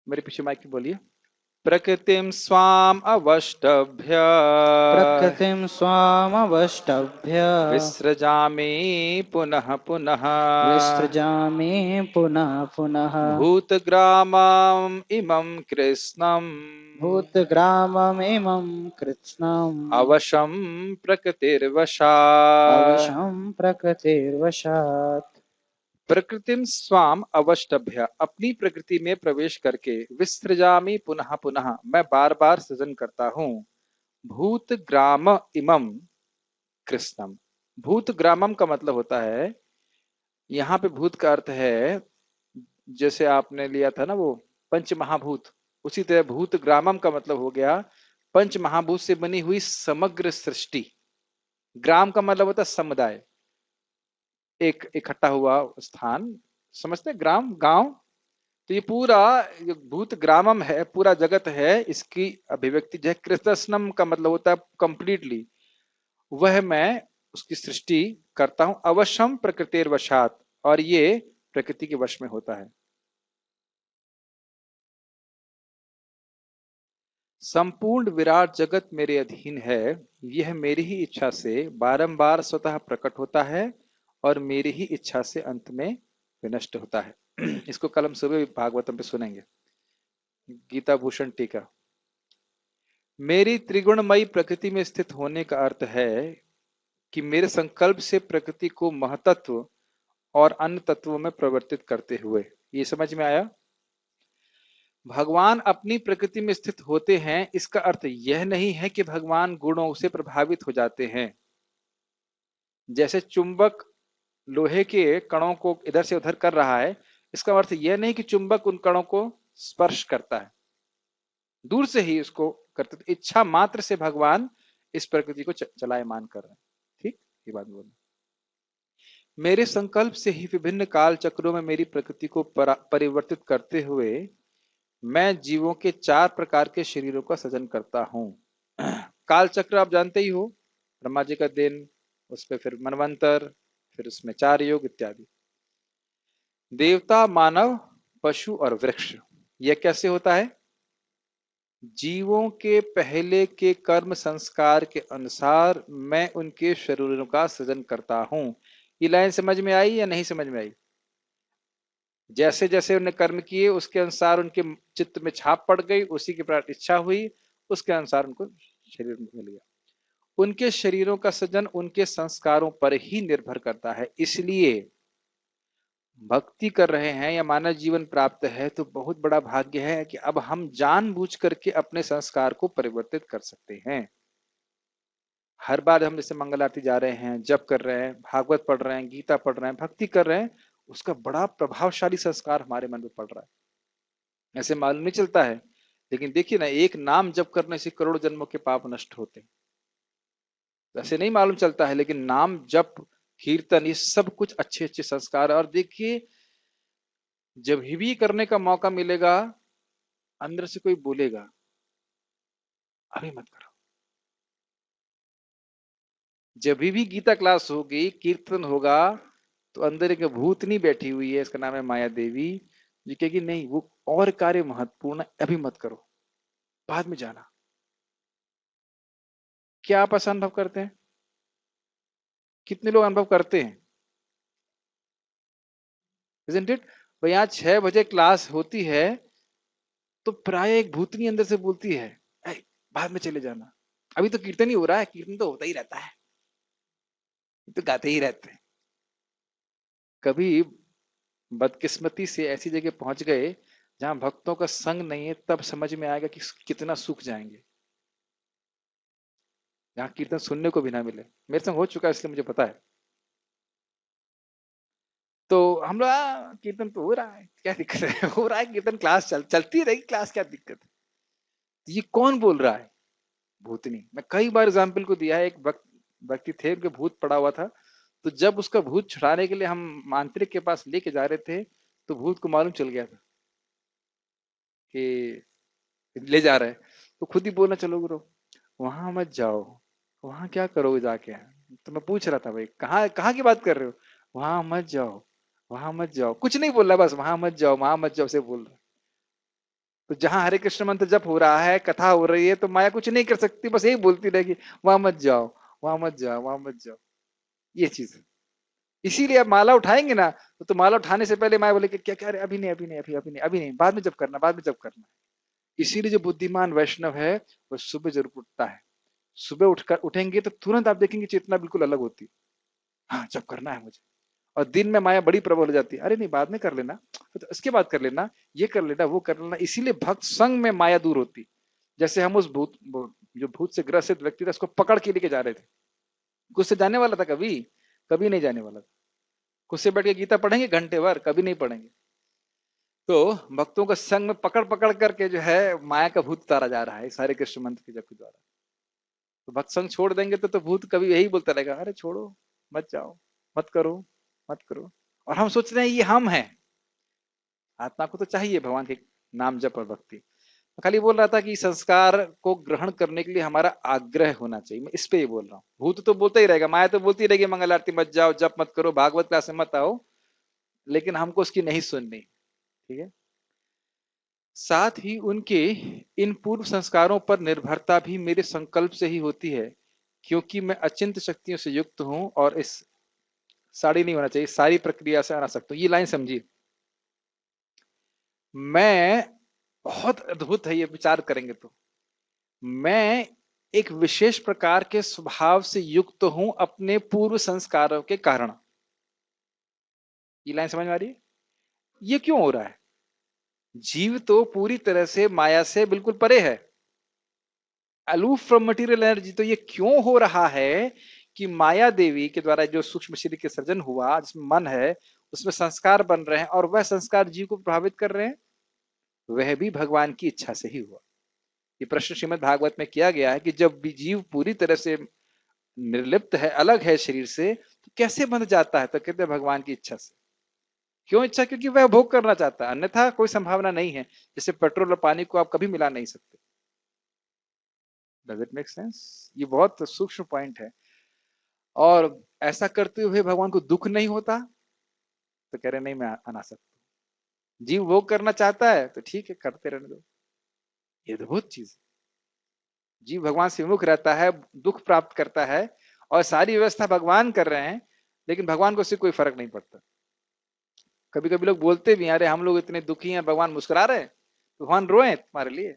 मेरे पीछे माइक पे बोलिए। प्रकृतिम स्वाम अवष्टभ्य प्रकृतिं स्वामवष्टभ्य विसृजामि पुनः पुनः विसृजामि पुनः पुनः भूतग्रामम् इमं कृत्स्नम् भूतग्राममिमं कृत्स्नम् अवशं प्रकृतिर्वशात्। अवशं प्रकृतिर्वशात्। प्रकृतिम स्वाम अवष्टभ्य, अपनी प्रकृति में प्रवेश करके विसृजामि पुनः पुनः, मैं बार बार सृजन करता हूँ। भूत ग्राम इमम कृष्णम। भूत ग्रामम का मतलब होता है, यहाँ पे भूत का अर्थ है, जैसे आपने लिया था ना वो पंच महाभूत, उसी तरह भूत ग्रामम का मतलब हो गया पंच महाभूत से बनी हुई समग्र सृष्टि। ग्राम का मतलब होता है समुदाय, एक इकट्ठा हुआ स्थान, समझते हैं, ग्राम गांव। तो ये पूरा ये भूत ग्रामम है, पूरा जगत है, इसकी अभिव्यक्ति जो है कृतस्नम का मतलब होता है कंप्लीटली, वह मैं उसकी सृष्टि करता हूं। अवश्यम प्रकृतिर वशात, और ये प्रकृति के वश में होता है। संपूर्ण विराट जगत मेरे अधीन है, यह मेरी ही इच्छा से बारंबार स्वतः प्रकट होता है और मेरी ही इच्छा से अंत में विनष्ट होता है। इसको कल हम सुबह भागवतम पे सुनेंगे, गीता भूषण टीका। मेरी त्रिगुणमयी प्रकृति में स्थित होने का अर्थ है कि मेरे संकल्प से प्रकृति को महतत्व और अन्य तत्वों में परिवर्तित करते हुए, ये समझ में आया? भगवान अपनी प्रकृति में स्थित होते हैं, इसका अर्थ यह नहीं है कि भगवान गुणों से प्रभावित हो जाते हैं। जैसे चुंबक लोहे के कणों को इधर से उधर कर रहा है, इसका अर्थ यह नहीं कि चुंबक उन कणों को स्पर्श करता है, दूर से ही उसको करते, तो इच्छा मात्र से भगवान इस प्रकृति को चलायमान कर रहे हैं। ठीक, ये बात बोलो। मेरे संकल्प से ही विभिन्न काल चक्रों में मेरी प्रकृति को परिवर्तित करते हुए मैं जीवों के चार प्रकार के शरीरों का सृजन करता हूँ। काल चक्र आप जानते ही हो, ब्रह्मा जी का दिन, उस पे फिर मनवंतर, फिर उसमें चार युग इत्यादि। देवता, मानव, पशु और वृक्ष। यह कैसे होता है? जीवों के पहले के कर्म संस्कार के अनुसार मैं उनके शरीरों का सृजन करता हूं। ये लाइन समझ में आई या नहीं समझ में आई? जैसे जैसे उन्हें कर्म किए उसके अनुसार उनके चित्त में छाप पड़ गई, उसी के प्रति इच्छा हुई, उसके अनुसार उनको शरीर मिल गया। उनके शरीरों का सृजन उनके संस्कारों पर ही निर्भर करता है। इसलिए भक्ति कर रहे हैं या मानव जीवन प्राप्त है तो बहुत बड़ा भाग्य है कि अब हम जानबूझ करके अपने संस्कार को परिवर्तित कर सकते हैं। हर बार हम जैसे मंगल आरती जा रहे हैं, जप कर रहे हैं, भागवत पढ़ रहे हैं, गीता पढ़ रहे हैं, भक्ति कर रहे हैं, उसका बड़ा प्रभावशाली संस्कार हमारे मन में पड़ रहा है। ऐसे मालूम नहीं चलता है, लेकिन देखिए ना, एक नाम जप करने से करोड़ जन्मों के पाप नष्ट होते हैं। ऐसे नहीं मालूम चलता है, लेकिन नाम जप, कीर्तन, ये सब कुछ अच्छे अच्छे संस्कार है। और देखिए, जब भी करने का मौका मिलेगा, अंदर से कोई बोलेगा अभी मत करो। जब भी गीता क्लास होगी, कीर्तन होगा, तो अंदर एक भूतनी बैठी हुई है, इसका नाम है माया देवी, जो कहेगी नहीं, वो और कार्य महत्वपूर्ण है, अभी मत करो, बाद में जाना। क्या आप ऐसा अनुभव करते हैं? कितने लोग अनुभव करते हैं? Isn't it? भाई यहाँ 6 बजे क्लास होती है, तो प्राय एक भूतनी अंदर से बोलती है, "ऐ, बाद में चले जाना, अभी तो कीर्तन ही हो रहा है, कीर्तन तो होता ही रहता है, तो गाते ही रहते हैं।" कभी बदकिस्मती से ऐसी जगह पहुंच गए जहां भक्तों का संग नहीं है, तब समझ में आएगा कि कितना सूख जाएंगे, जहां कीर्तन सुनने को भी ना मिले। मेरे संग हो चुका है, इसलिए मुझे पता है। तो हम लोग कीर्तन तो हो रहा है, क्या दिक्कत है? हो रहा है कीर्तन, क्लास चलती रहेगी, क्लास क्या दिक्कत है? तो ये कौन बोल रहा है? भूतनी। मैं कई बार एग्जाम्पल को दिया है। एक व्यक्ति थे, उनके भूत पड़ा हुआ था, तो जब उसका भूत छुड़ाने के लिए हम मांत्रिक के पास लेके जा रहे थे, तो भूत को मालूम चल गया था कि ले जा रहे हैं, तो खुद ही बोलना, चलो गुरु वहां मत जाओ, वहां क्या करोगे जाके? तो मैं पूछ रहा था, भाई कहाँ कहाँ की बात कर रहे हो? वहां मत जाओ, वहां मत जाओ, कुछ नहीं बोल रहा, बस वहां मत जाओ, वहां मत जाओ से बोल रहा। तो जहां हरे कृष्ण मंत्र जप हो रहा है, कथा हो रही है, तो माया कुछ नहीं कर सकती, बस यही बोलती रहेगी, वहां मत जाओ, वहां मत जाओ, वहां मत जाओ। ये चीज है। इसीलिए आप माला उठाएंगे ना, तो माला उठाने से पहले माया बोले कि क्या क्या, अरे अभी नहीं, अभी नहीं, अभी अभी नहीं, अभी नहीं, बाद में जब करना, बाद में जब करना। इसीलिए जो बुद्धिमान वैष्णव है, वो सुबह जरूर उठता है। सुबह उठकर उठेंगे तो तुरंत आप देखेंगे चेतना बिल्कुल अलग होती है। हाँ, जब करना है मुझे। और दिन में माया बड़ी प्रबल हो जाती है, अरे नहीं बाद में कर लेना, तो इसके बाद कर लेना, ये कर लेना, वो कर लेना। इसीलिए भक्त संग में माया दूर होती। जैसे हम उस जो भूत से ग्रसित व्यक्ति था, उसको पकड़ के लेके जा रहे थे। कुछ से जाने वाला था कभी? कभी नहीं जाने वाला था। कुछ से बैठ के गीता पढ़ेंगे घंटे भर? कभी नहीं पढ़ेंगे। तो भक्तों का संग में पकड़ पकड़ करके जो है माया का भूत उतारा जा रहा है इस हरे कृष्ण मंत्र के जप के द्वारा। तो भक्त संग छोड़ देंगे तो भूत कभी यही बोलता रहेगा, अरे छोड़ो, मत जाओ, मत करो, मत करो। और हम सोच रहे हैं ये हम हैं। आत्मा को तो चाहिए भगवान के नाम जप और भक्ति। मैं खाली बोल रहा था कि संस्कार को ग्रहण करने के लिए हमारा आग्रह होना चाहिए। मैं इस पे ही बोल रहा हूँ। भूत तो बोलता ही रहेगा, माया तो बोलती रहेगी मंगल आरती मत जाओ, जप मत करो, भागवत क्लास में मत आओ, लेकिन हमको उसकी नहीं सुननी। ठीक है। साथ ही उनके इन पूर्व संस्कारों पर निर्भरता भी मेरे संकल्प से ही होती है, क्योंकि मैं अचिंत शक्तियों से युक्त हूं और इस साड़ी नहीं होना चाहिए, सारी प्रक्रिया से अनासक्त हूं। ये लाइन समझिए। मैं, बहुत अद्भुत है ये, विचार करेंगे तो, मैं एक विशेष प्रकार के स्वभाव से युक्त हूं अपने पूर्व संस्कारों के कारण। ये लाइन समझ में आ रही है? ये क्यों हो रहा है? जीव तो पूरी तरह से माया से बिल्कुल परे है, अलूफ फ्रॉम मटेरियल एनर्जी। तो ये क्यों हो रहा है कि माया देवी के द्वारा जो सूक्ष्म शरीर के सृजन हुआ, जिसमें मन है, उसमें संस्कार बन रहे हैं और वह संस्कार जीव को प्रभावित कर रहे हैं? वह भी भगवान की इच्छा से ही हुआ। ये प्रश्न श्रीमद् भागवत में किया गया है कि जब भी जीव पूरी तरह से निर्लिप्त है, अलग है शरीर से, तो कैसे बंध जाता है? तो कहते हैं भगवान की इच्छा से। क्यों इच्छा? क्योंकि वह भोग करना चाहता है, अन्यथा कोई संभावना नहीं है। जैसे पेट्रोल और पानी को आप कभी मिला नहीं सकते। Does it make sense? ये बहुत सूक्ष्म पॉइंट है। और ऐसा करते हुए भगवान को दुख नहीं होता? तो कह रहे नहीं, मैं अनासक्त हूं। जीव भोग करना चाहता है तो ठीक है, करते रहने दो। ये अद्भुत चीज। जीव भगवान से विमुख रहता है, दुख प्राप्त करता है, और सारी व्यवस्था भगवान कर रहे हैं, लेकिन भगवान को उससे कोई फर्क नहीं पड़ता। कभी कभी लोग बोलते भी, अरे हम लोग इतने दुखी हैं, भगवान मुस्कुरा रहे हैं, तो भगवान रोए तुम्हारे लिए?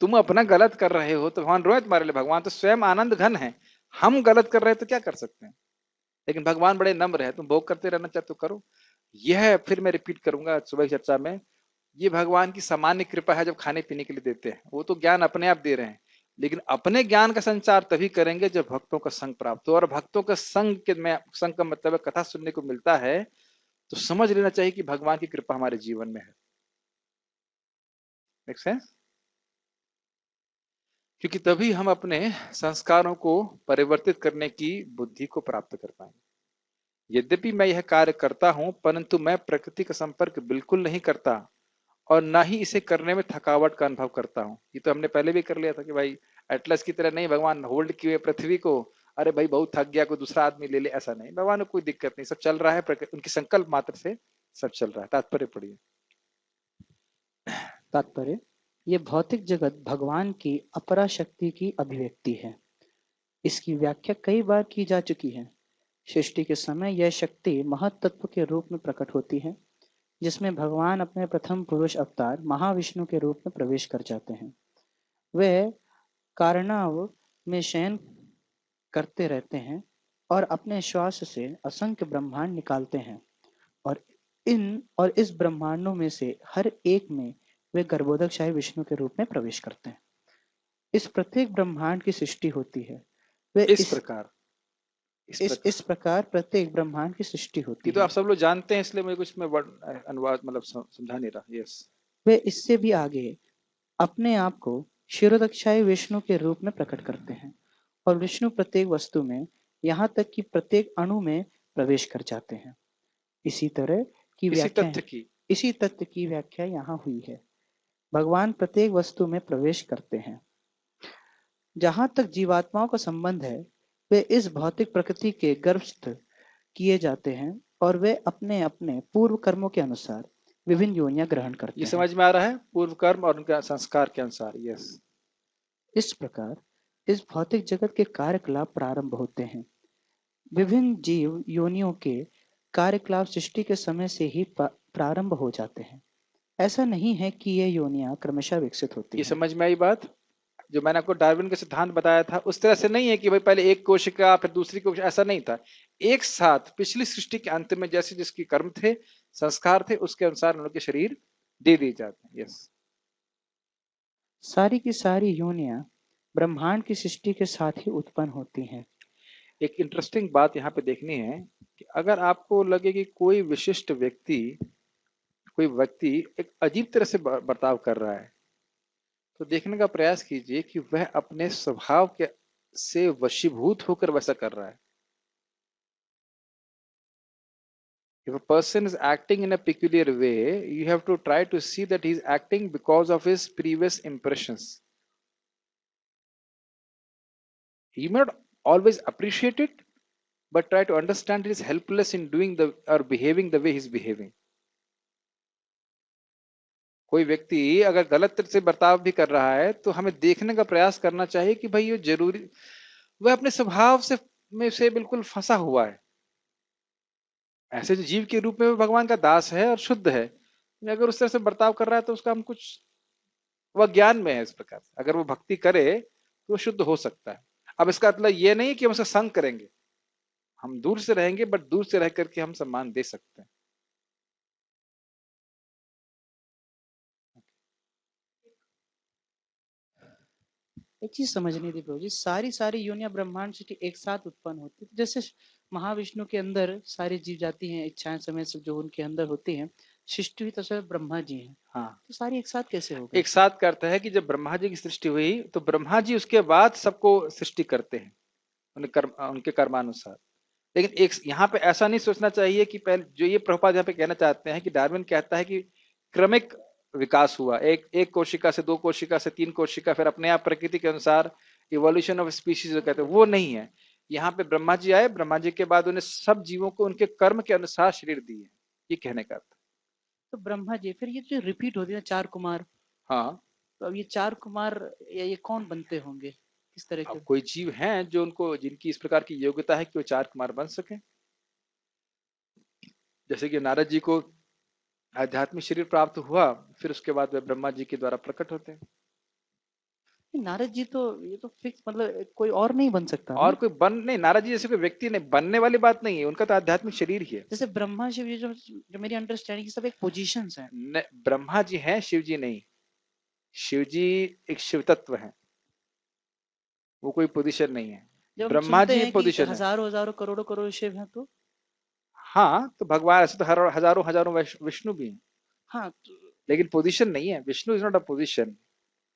तुम अपना गलत कर रहे हो तो भगवान रोए तुम्हारे लिए? भगवान तो स्वयं आनंद घन है। हम गलत कर रहे हैं तो क्या कर सकते हैं? लेकिन भगवान बड़े नम्र है, तुम भोग करते रहना चाहते तो करो। यह फिर मैं रिपीट करूंगा सुबह की चर्चा में, ये भगवान की सामान्य कृपा है जब खाने पीने के लिए देते हैं। वो तो ज्ञान अपने आप दे रहे हैं, लेकिन अपने ज्ञान का संचार तभी करेंगे जब भक्तों का संग प्राप्त हो। और भक्तों का संग के में संग का मतलब है कथा सुनने को मिलता है, तो समझ लेना चाहिए कि भगवान की कृपा हमारे जीवन में है। Make sense? क्योंकि तभी हम अपने संस्कारों को परिवर्तित करने की बुद्धि को प्राप्त कर पाएंगे। यद्यपि मैं यह कार्य करता हूं, परंतु मैं प्रकृति का संपर्क बिल्कुल नहीं करता और ना ही इसे करने में थकावट का अनुभव करता हूँ। ये तो हमने पहले भी कर लिया था कि भाई एटलस की तरह नहीं, भगवान होल्ड किए पृथ्वी को, अरे भाई बहुत थक गया, कोई दूसरा आदमी ले ले, ऐसा नहीं। भगवान को कोई दिक्कत नहीं, सब चल रहा है, उनकी संकल्प मात्र से सब चल रहा है। तात्पर्य पढ़िए। तात्पर्य, ये भौतिक जगत भगवान की अपरा शक्ति की अभिव्यक्ति है। इसकी व्याख्या कई बार की जा चुकी है। सृष्टि के समय यह शक्ति महत तत्व के रूप में प्रकट होती है, जिसमें भगवान अपने प्रथम पुरुष अवतार महाविष्णु के रूप में प्रवेश कर जाते हैं। वे कारणाव में शयन करते रहते हैं और अपने श्वास से असंख्य ब्रह्मांड निकालते हैं, और इस ब्रह्मांडों में से हर एक में वे गर्भोदकशाही विष्णु के रूप में प्रवेश करते हैं। इस प्रत्येक ब्रह्मांड की सृष्टि होती है। वे इस प्रकार प्रत्येक ब्रह्मांड की सृष्टि होती ये तो है। आप सब लोग जानते हैं, इसलिए मुझे कुछ में अनुवाद मतलब समझा नहीं रहा। यस। वे इससे भी आगे अपने आप को क्षीरोदक्षाई विष्णु के रूप में प्रकट करते हैं, और विष्णु प्रत्येक वस्तु में, यहाँ तक कि प्रत्येक अणु में प्रवेश कर जाते हैं। इसी तथ्य की व्याख्या यहाँ हुई है। भगवान प्रत्येक वस्तु में प्रवेश करते हैं। जहाँ तक जीवात्माओं का संबंध है, वे इस भौतिक प्रकृति के गर्भस्थ किए जाते हैं और वे अपने अपने पूर्व कर्मों के अनुसार विभिन्न योनियां ग्रहण ये करते हैं। समझ में आ रहा है, पूर्व कर्म और उनके संस्कार के अनुसार। यस। इस प्रकार इस भौतिक जगत के कार्यकलाप प्रारंभ होते हैं। विभिन्न जीव योनियों के कार्यकलाप सृष्टि के समय से ही प्रारंभ हो जाते हैं। ऐसा नहीं है कि ये योनियां क्रमशः विकसित होती ये हैं। समझ में आई बात? जो मैंने आपको डार्विन का सिद्धांत बताया था उस तरह से नहीं है कि भाई पहले एक कोशिका फिर दूसरी कोशिका, ऐसा नहीं था। एक साथ पिछली सृष्टि के अंत में जैसे जिसके कर्म थे, संस्कार थे, उसके अनुसार उनके शरीर दे दिए जाते हैं। यस। सारी की सारी योनियां ब्रह्मांड की सृष्टि के साथ ही उत्पन्न होती हैं। एक इंटरेस्टिंग बात यहाँ पे देखनी है कि अगर आपको लगे कि कोई व्यक्ति एक अजीब तरह से बर्ताव कर रहा है, तो देखने का प्रयास कीजिए कि वह अपने स्वभाव के से वशीभूत होकर वैसा कर रहा है। If a person is acting in a peculiar way, you have to try to see that he is acting because of his previous impressions. He may not always appreciate it, but try to understand he is helpless in doing the or behaving the way he is behaving. कोई व्यक्ति अगर गलत तरह से बर्ताव भी कर रहा है तो हमें देखने का प्रयास करना चाहिए कि भाई ये जरूरी, वह अपने स्वभाव से बिल्कुल फंसा हुआ है। ऐसे जो जीव के रूप में भगवान का दास है और शुद्ध है, अगर उस तरह से बर्ताव कर रहा है तो उसका हम कुछ, वह ज्ञान में है। इस प्रकार अगर वो भक्ति करे तो वो शुद्ध हो सकता है। अब इसका मतलब ये नहीं कि हम उसका संग करेंगे, हम दूर से रहेंगे, बट दूर से रह करके हम सम्मान दे सकते हैं। एक चीज समझनी थी प्रभु जी, सारी योनियां ब्रह्मांड से एक साथ उत्पन्न होती है। जैसे महाविष्णु के अंदर सारी जीव जाती हैं, इच्छाएं समय से जो उनके अंदर होती हैं, सृष्टि हुई तो सब ब्रह्मा जी हैं। हाँ, तो सारी एक साथ कैसे हो गई? एक साथ करता है कि जब ब्रह्मा जी की सृष्टि हुई तो ब्रह्मा जी उसके बाद सबको सृष्टि करते हैं उनके कर्मानुसार। लेकिन एक यहाँ पे ऐसा नहीं सोचना चाहिए कि पहले जो ये प्रभुपाद यहाँ पे कहना चाहते हैं कि डार्विन कहता है कि क्रमिक विकास हुआ, एक एक कोशिका से दो कोशिका से तीन कोशिका, फिर अपने आप प्रकृति के अनुसार इवोल्यूशन ऑफ स्पीशीज जो कहते हैं, वो नहीं है। यहाँ पे ब्रह्मा जी आए, ब्रह्मा जी के बाद उन्हें सब जीवों को उनके कर्म के अनुसार शरीर दिए, ये कहने का अर्थ। तो ब्रह्मा जी फिर ये जो रिपीट होती है चार कुमार, हाँ, तो अब ये चार कुमार ये कौन बनते होंगे, किस तरह के? अब कोई जीव हैं जो उनको, जिनकी इस प्रकार की योग्यता है कि वो चार कुमार बन सके। जैसे कि नारद जी को आध्यात्मिक शरीर प्राप्त हुआ, फिर उसके बाद वे ब्रह्मा जी के द्वारा प्रकट होते हैं। नारद जी तो ये तो फिक्स, मतलब कोई और नहीं बन सकता और ना? कोई बन नहीं, नारद जी जैसे कोई व्यक्ति नहीं, बनने वाली बात नहीं है, उनका तो आध्यात्मिक शरीर ही है। जैसे ब्रह्मा शिव, ये जो मेरी अंडरस्टैंडिंग सब एक पोजीशंस हैं। ब्रह्मा जी हैं, शिव जी नहीं। शिव जी एक शिव तत्व है, वो कोई पोजीशन नहीं है। जब हम ब्रह्मा सुनते जी हैं कि पोजीशन है। हजारों हजारों करोड़ों करोड़ शिव हैं, तो हाँ, तो भगवान ऐसे तो हजारों हजारों विष्णु भी हैं, हाँ लेकिन पोजीशन नहीं है। Vishnu is not a position,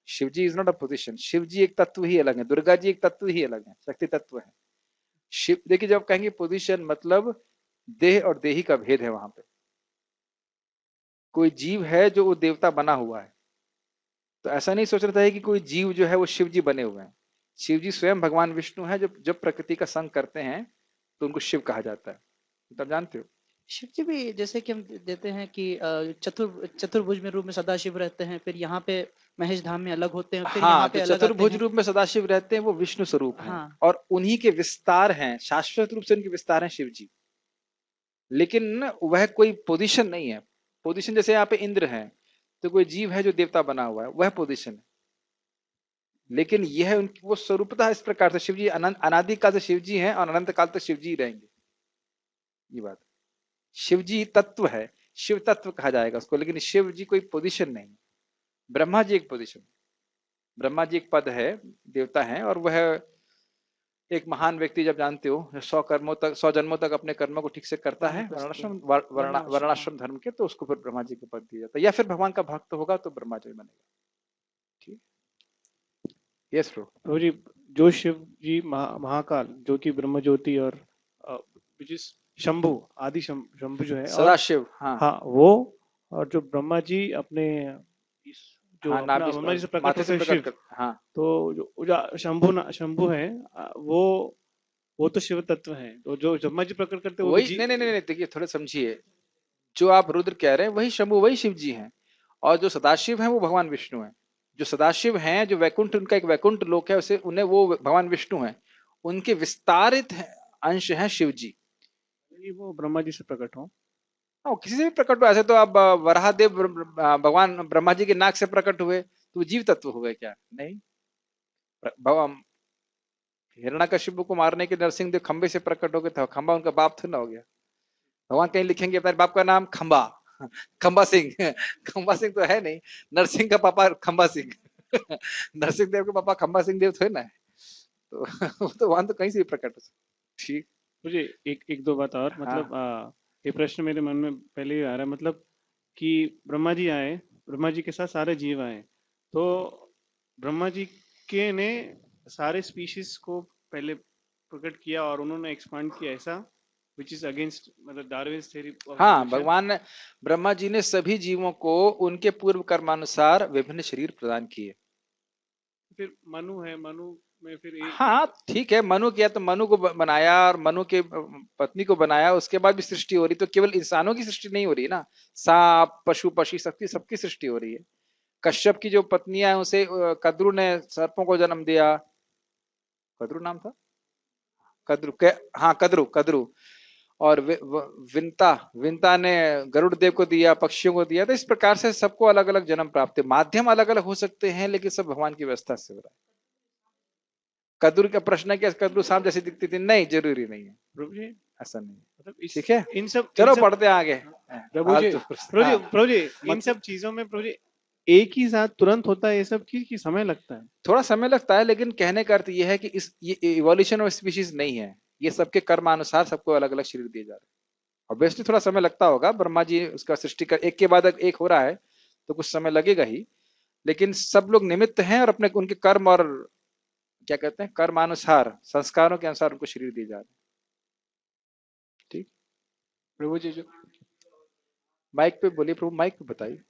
Shiv ji is not a position. Shiv ji एक तत्व ही अलग है, दुर्गा जी एक तत्व ही अलग है, शक्ति तत्व है। शिव, देखिए जब कहेंगे पोजीशन, मतलब देह और देही का भेद है। वहां पे कोई जीव है जो वो देवता बना हुआ है, तो ऐसा नहीं सोचना चाहिए कि कोई जीव जो है वो शिव जी बने हुए हैं। शिव जी स्वयं भगवान विष्णु है, जो जब प्रकृति का संग करते हैं तो उनको शिव कहा जाता है, तो आप जानते हो। शिव जी भी जैसे कि हम देते हैं कि चतुर्भुज में रूप में सदा शिव रहते हैं, फिर यहाँ पे महेश धाम में अलग होते हैं, फिर यहाँ हाँ, पे जो अलग आते चतुर्भुज हैं। रूप में सदाशिव रहते हैं वो विष्णु स्वरूप हैं, हाँ, और उन्हीं के विस्तार हैं, शाश्वत रूप से उनके विस्तार हैं शिव जी। लेकिन वह कोई पोजीशन नहीं है। पोजीशन जैसे यहाँ पे इंद्र है, तो कोई जीव है जो देवता बना हुआ है, वह पोजीशन है। लेकिन यह उनकी वो स्वरूपता इस प्रकार से, शिव जी अनंत अनादि काल से शिव जी हैं और अनंत काल तक शिव जी रहेंगे, ये बात। शिव जी तत्व है, शिव तत्व कहा जाएगा उसको, लेकिन शिव जी कोई पोजीशन नहीं। ब्रह्मा जी एक पोजीशन, ब्रह्मा जी एक पद है, देवता है, और वह एक महान व्यक्ति, जब जानते हो 100 जन्मों तक अपने कर्मों को ठीक से करता है वर्णाश्रम धर्म के, तो उसको फिर ब्रह्मा जी को पद दिया जाता है। या फिर भगवान का भक्त होगा तो ब्रह्मा जी बनेगा। ठीक, यस ब्रो। प्रभु जी, जो शिव जी महाकाल जो कि ब्रह्म ज्योति और which is शंभु, आदि शंभु जो है, और सदाशिव, हाँ हाँ वो, और जो ब्रह्मा जी अपने जो हाँ, अपना ब्रह्मा जी से प्रकट माथे होते से हैं प्रकट शिव, कर, हाँ। तो जो शंभु है, वो तो शिव तत्व है, तो जो ब्रह्मा जी प्रकट करते हैं वो तो वही, नहीं नहीं नहीं, देखिए थोड़े समझिए, जो आप रुद्र कह रहे हैं वही शंभु वही शिव जी हैं, और जो सदाशिव हैं वो भगवान विष्णु हैं। जो सदाशिव हैं, जो वैकुंठ, उनका एक वैकुंठ लोक है, उसे उन्हें वो भगवान विष्णु हैं, उनके विस्तारित अंश हैं शिव जी। ये वो ब्रह्मा जी से प्रकट हो। हाँ, किसी से भी प्रकट हुआ, ऐसे तो आप वराहदेव भगवान ब्रह्मा जी के नाक से प्रकट हुए तो वो जीव तत्व हो गए क्या? नहीं। भगवान हिरण्यकशिपु को मारने के नरसिंह देव खंबे से प्रकट हो गए, था खंबा उनका बाप थोड़ा ना हो गया। भगवान कहीं लिखेंगे अपने बाप का नाम खंबा, खंबा सिंह, खंबा सिंह तो है नहीं, नरसिंह का पापा खंबा सिंह, नरसिंह देव के पापा खंबा सिंह देव थे ना, तो वो तो वहां तो कहीं से भी प्रकट हो सकता। ठीक। मुझे एक एक दो बात और, हाँ मतलब ये प्रश्न मेरे मन में पहले ही आ रहा है, मतलब कि ब्रह्मा जी आए, ब्रह्मा जी के साथ सारे जीव आए, तो ब्रह्मा जी के ने सारे स्पीशीज को पहले प्रकट किया और उन्होंने एक्सपांड किया, ऐसा विच इज अगेंस्ट मतलब डार्विन्स थ्योरी ऑफ हाँ, इवोल्यूशन। भगवान ने, ब्रह्मा जी ने सभी जीवों को उनके पूर्व कर्मानुसार विभिन्न शरीर प्रदान किए। फिर मनु है, मनु में फिर हाँ ठीक है, मनु किया तो मनु को बनाया, और मनु के पत्नी को बनाया, उसके बाद भी सृष्टि हो रही, तो केवल इंसानों की सृष्टि नहीं हो रही ना, सांप पशु पक्षी सबकी सबकी सृष्टि हो रही है। कश्यप की जो पत्नियां हैं उसे कद्रु ने सर्पों को जन्म दिया, कद्रु नाम था, कद्रु के, हाँ कद्रु कद्रु, और विंता, विंता ने गरुड़ देव को दिया, पक्षियों को दिया। तो इस प्रकार से सबको अलग अलग जन्म प्राप्त है, माध्यम अलग अलग हो सकते हैं लेकिन सब भगवान की व्यवस्था से हो रहा है। कद्रु का प्रश्न है कि कद्रु सांप जैसी दिखती थी, नहीं जरूरी नहीं है, प्रभु जी, ऐसा नहीं है। मतलब ठीक है, इन सब चलो पढ़ते हैं आगे। प्रभु जी, हाँ, प्रभु जी, इन सब चीजों में प्रभु जी एक ही साथ तुरंत होता है ये सब चीज की समय लगता है? थोड़ा समय लगता है, लेकिन कहने का अर्थ यह है कि ये इवोल्यूशन ऑफ स्पीशीज नहीं है, ये सबके कर्मानुसार सबको अलग अलग शरीर दिए जा रहे हैं। ऑब्वियसली थोड़ा समय लगता होगा, ब्रह्मा जी उसका सृष्टि कर एक के बाद एक हो रहा है तो कुछ समय लगेगा ही, लेकिन सब लोग निमित्त हैं और अपने उनके कर्म और क्या कहते हैं कर्मानुसार संस्कारों के अनुसार उनको शरीर दिए जा रहे हैं। ठीक। प्रभु जी, जो माइक पे बोलिए प्रभु, माइक पे बताइए।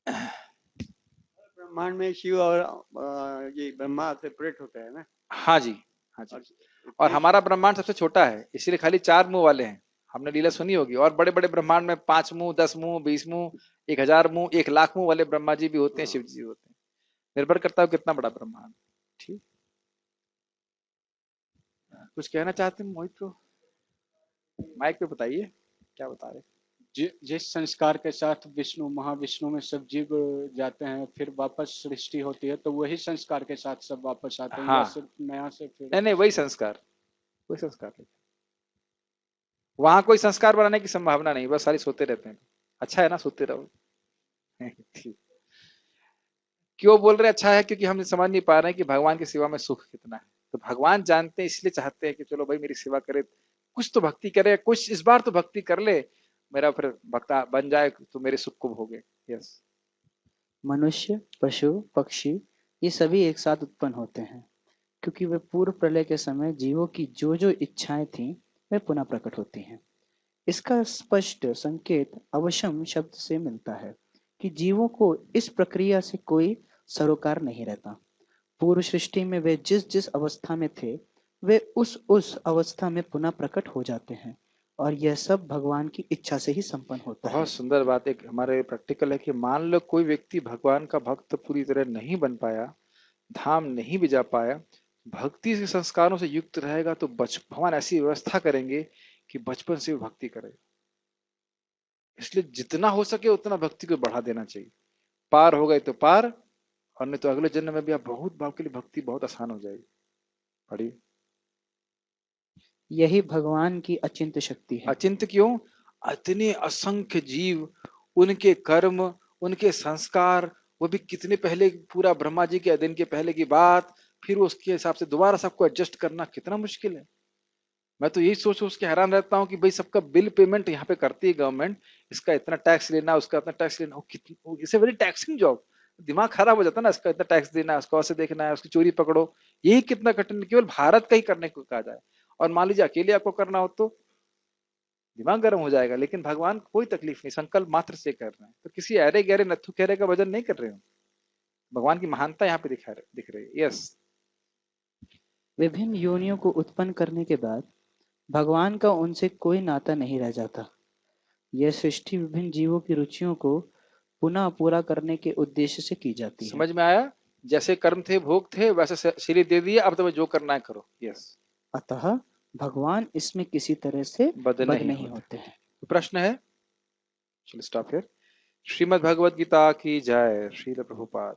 ब्रह्मांड में शिव और ये ब्रह्मा सेपरेट होता है ना? हाँ जी, हाँ जी। और इतने हमारा ब्रह्मांड सबसे छोटा है, इसीलिए खाली 4 मुंह वाले हैं। हमने लीला सुनी होगी, और बड़े बड़े ब्रह्मांड में 5 मुंह, 10 मुंह, 20 मुंह, 1000 मुंह, 1 लाख मुंह वाले ब्रह्मा जी भी होते हैं, हाँ। शिव जी भी होते हैं। निर्भर करता है कितना बड़ा ब्रह्मांड। ठीक। कुछ कहना चाहते हैं मोहित को? माइक पे बताइए क्या बता रहे। जिस संस्कार के साथ विष्णु महाविष्णु में सब जीव जाते हैं, फिर वापस सृष्टि होती है, तो वही संस्कार के साथ सब वापस आते हैं, या हाँ, सिर्फ नया से फिर? नहीं नहीं, वही संस्कार, वही संस्कार। वहां कोई संस्कार बनाने की संभावना नहीं, बस सारी सोते रहते हैं। अच्छा है ना, सोते रहो। ठीक। क्यों बोल रहे अच्छा है? क्योंकि हम समझ नहीं पा रहे हैं कि भगवान की सेवा में सुख कितना है। तो भगवान जानते हैं, इसलिए चाहते हैं कि चलो भाई मेरी सेवा करे, कुछ तो भक्ति करे, कुछ इस बार तो भक्ति कर ले, मेरा फिर भक्ता बन जाए तो मेरे सुख को भोगे। यस। मनुष्य, पशु, पक्षी ये सभी एक साथ उत्पन्न होते हैं, क्योंकि वे पूर्व प्रलय के समय जीवों की जो जो इच्छाएं थीं वे पुनः प्रकट होती हैं। इसका स्पष्ट संकेत अवशम शब्द से मिलता है कि जीवों को इस प्रक्रिया से कोई सरोकार नहीं रहता। पूर्व सृष्टि में वे जिस जिस अवस्था में थे वे उस अवस्था में पुनः प्रकट हो जाते हैं, और यह सब भगवान की इच्छा से ही संपन्न होता है। बहुत सुंदर बात एक हमारे प्रैक्टिकल है कि मान लो कोई व्यक्ति भगवान का भक्त पूरी तरह नहीं बन पाया, धाम नहीं भी जा पाया, भक्ति के संस्कारों से युक्त रहेगा तो भगवान ऐसी व्यवस्था करेंगे कि बचपन से वो भक्ति करे। इसलिए जितना हो सके उतना भक्ति को बढ़ा देना चाहिए। पार हो गए तो पार, और नहीं तो अगले जन्म में भी आप बहुत भाव के लिए भक्ति बहुत आसान हो जाएगी। पढ़िए। यही भगवान की अचिंत्य शक्ति है। अचिंत्य क्यों? इतने असंख्य जीव, उनके कर्म, उनके संस्कार, वो भी कितने पहले, पूरा ब्रह्मा जी के अध्ययन के पहले की बात, फिर उसके हिसाब से दोबारा सबको एडजस्ट करना कितना मुश्किल है। मैं तो यही सोच के हैरान रहता हूँ कि भाई सबका बिल पेमेंट यहाँ पे करती है गवर्नमेंट, इसका इतना टैक्स लेना, उसका इतना टैक्स लेना, कितनी इसे वेरी टैक्सिंग जॉब। दिमाग खराब हो जाता है ना, इसका इतना टैक्स देना है, उसको ऐसे देखना है, उसकी चोरी पकड़ो, यही कितना कठिन केवल भारत का ही करने को कहा जाए। और मान लीजिए अकेले आपको करना हो तो दिमाग गर्म हो जाएगा, लेकिन भगवान कोई तकलीफ नहीं, संकल्प मात्र से कर रहे हैं। तो किसी अरे गहरे नत्थु खेरे का वजन नहीं कर रहे हो, भगवान की महानता यहाँ पे दिख रही है। यस। विभिन्न योनियों को उत्पन्न करने के बाद भगवान का उनसे कोई नाता नहीं रह जाता। यह सृष्टि विभिन्न जीवों की रुचियों को पुनः पूरा करने के उद्देश्य से की जाती है। समझ में आया? जैसे कर्म थे, भोग थे, वैसे शरीर दे दिए, अब तुम्हें जो करना है करो। यस। अतः भगवान इसमें किसी तरह से बद बद नहीं नहीं होते। होते हैं। प्रश्न है? चलो स्टॉप हियर। श्रीमद् भगवद गीता की जय। श्रील प्रभुपाद।